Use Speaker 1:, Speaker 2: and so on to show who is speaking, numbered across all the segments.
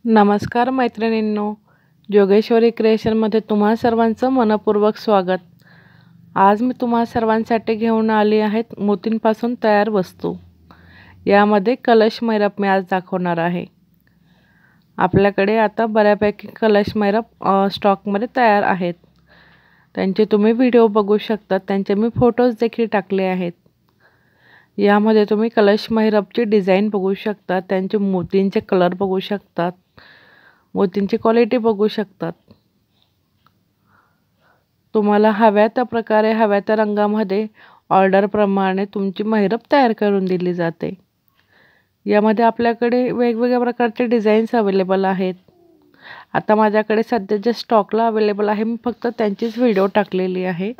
Speaker 1: नमस्कार मैत्रिणींनो, जोगेश्वरी क्रिएशनमध्ये तुम्हा सर्वांचं मनपूर्वक स्वागत। आज मी तुम्हा सर्वांसाठी घेऊन आली आहेत मोतींपासून तयार वस्तू। यामध्ये कलश मैरप मी आज दाखवणार आहे। आपल्याकडे आता बऱ्यापैकी कलश मैरप स्टॉकमध्ये तयार आहेत। त्यांचे तुम्ही व्हिडिओ बघू शकता, त्यांचे मी फोटोज देखील टाकले आहेत। यामध्ये तुम्ही कलश मैरपची डिझाइन बघू शकता, त्यांचे मोतींचे कलर बघू शकता, मोतींची क्वालिटी बघू शकतात। तुम्हाला हव्या त्या प्रकारे हव्या त्या रंगामध्ये ऑर्डर प्रमाणे तुमची मैरप तयार करून दिली जाते। यामध्ये आपल्याकडे वेगवेगळ्या प्रकारचे डिझाईन्स अवेलेबल आहेत। आता माझ्याकडे सध्या जे स्टॉकला अवेलेबल आहे, मी फक्त त्यांचीच व्हिडिओ टाकलेली आहे।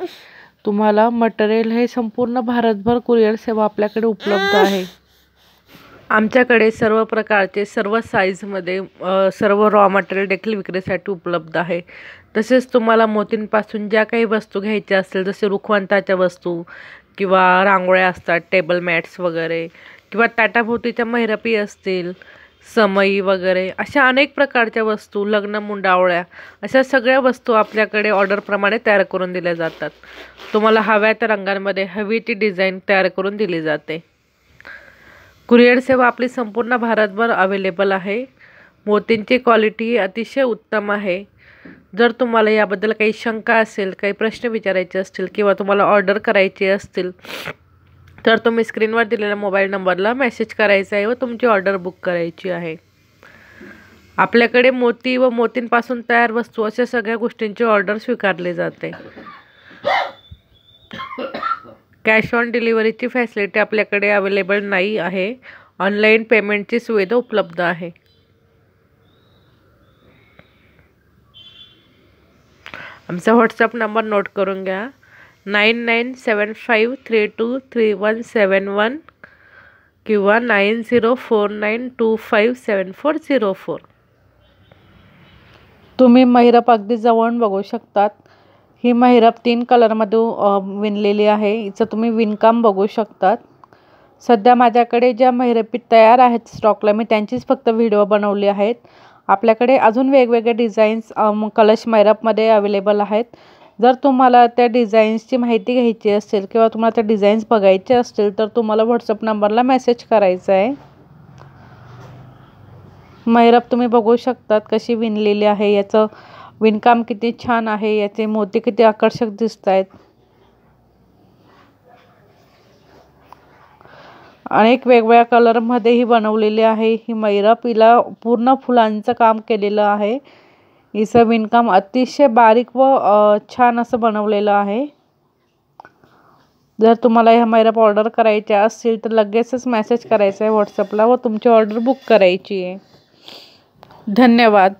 Speaker 1: तुम्हाला मटेरियल हे संपूर्ण भारतभर कुरिअर सेवा आपल्याकडे उपलब्ध आहे। आमच्याकडे सर्व प्रकारचे सर्व साईजमध्ये सर्व रॉ मटेरियल देखील विक्रीसाठी उपलब्ध आहे। तसेच तुम्हाला मोतींपासून ज्या काही वस्तू घ्यायच्या असतील, जसे रुखवंताच्या वस्तू किंवा रांगोळ्या असतात, टेबल मॅट्स वगैरे, किंवा ताटाभोवतीच्या मैरपी असतील, समई वगैरे, अशा अनेक प्रकारच्या वस्तू, लग्न मुंडावळ्या, अशा सगळ्या वस्तू आपल्याकडे ऑर्डरप्रमाणे तयार करून दिल्या जातात। तुम्हाला हव्या त्या रंगांमध्ये हवी ती डिझाईन तयार करून दिली जाते। कुरिअर सेवा आपली संपूर्ण भारतभर अवेलेबल आहे। मोतींची क्वालिटी अतिशय उत्तम आहे। जर तुम्हाला याबद्दल काही शंका असेल, काही प्रश्न विचारायचे असतील किंवा तुम्हाला ऑर्डर करायची असतील, तर तुम्ही स्क्रीनवर दिलेल्या मोबाईल नंबरला मेसेज करायचा आहे व तुमची ऑर्डर बुक करायची आहे। आपल्याकडे मोती व मोतींपासून तयार वस्तू अशा सगळ्या गोष्टींची ऑर्डर स्वीकारली जाते। कॅश ऑन डिलिव्हरीची फॅसिलिटी आपल्याकडे अवेलेबल नाही आहे। ऑनलाईन पेमेंटची सुविधा उपलब्ध आहे। आमचा व्हॉट्सअप नंबर नोट करून घ्या, 9975323171 किंवा 9049257404। तुम्ही मैरप अगदी जवळून बघू शकतात। ही मैरप 3 कलरमध्ये विणलेली आहे। हिचं तुम्ही विणकाम बघू शकतात। सध्या माझ्याकडे ज्या मैरपी तयार आहेत स्टॉकला, मी त्यांचीच फक्त व्हिडिओ बनवली आहेत। आपल्याकडे अजून वेगवेगळे डिझाईन्स कलश मैरपमध्ये अवेलेबल आहेत। जर तुम्हाला त्या डिझाईन्सची माहिती घ्यायची असेल किंवा तुम्हाला त्या डिझाईन्स बघायचे असतील, तर तुम्हाला व्हॉट्सअप नंबरला मेसेज करायचा आहे। मैरप तुम्ही बघू शकतात कशी विणलेली आहे, याचं विणकाम किती छान आहे, याचे मोती किती आकर्षक दिसत आहेत। अनेक वेगवेगळ्या कलरमध्ये ही बनवलेली आहे ही मैरप। हिला पूर्ण फुलांचं काम केलेलं आहे। हिचं विणकाम अतिशय बारीक व छान असं बनवलेलं आहे। जर तुम्हाला ह्या मैरप ऑर्डर करायच्या असतील, तर लगेचच मेसेज करायचा आहे व्हॉट्सअपला व तुमची ऑर्डर बुक करायची आहे। धन्यवाद।